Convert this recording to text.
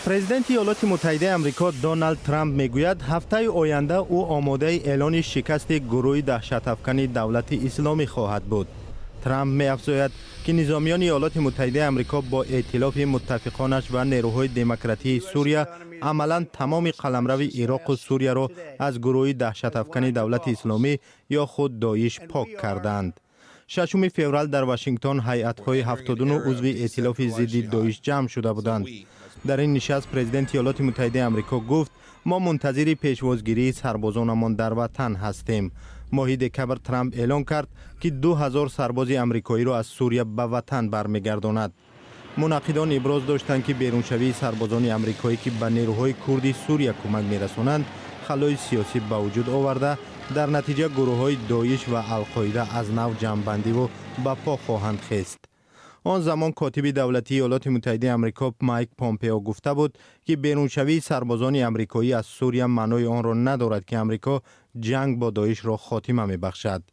президенти ایالات متحده آمریکا دونالد ترامپ میگوید هفته آینده او آماده اعلان شکست گروه دهشت‌افکن دولت اسلامی خواهد بود. ترامپ می‌افزاید که نظامیان ایالات متحده آمریکا با ائتلاف متفقانش و نیروهای دموکراتی سوریه عملاً تمام قلمرو عراق و سوریه را از گروه دهشت‌افکن دولت اسلامی یا خود داعش پاک کردند. 6 فوریه در واشنگتن هیئت‌های 79 عضو ائتلاف ضد داعش جمع شده بودند. در این نشست پرزیدنت ایالات متحده آمریکا گفت ما منتظر پیشوازگیری سربازانمان در وطن هستیم. ماهی دکبر ترامپ اعلان کرد که 2000 سرباز آمریکایی را از سوریه به وطن برمیگرداند. منعقدان ابراز داشتند که بیرونشوی سربازان آمریکایی که به نیروهای کردی سوریه کمک می‌رسانند خلای سیاسی به وجود آورده، در نتیجه گروه‌های داعش و القاعده از نو جمع‌بندی و به پا خواهند خست. آن زمان کاتب دولتی ایالات متحده آمریکا مایک پامپئو گفته بود که بیرونشوی سربازان آمریکایی از سوریه معنای آن را ندارد که آمریکا جنگ با داعش را خاتمه می‌بخشد.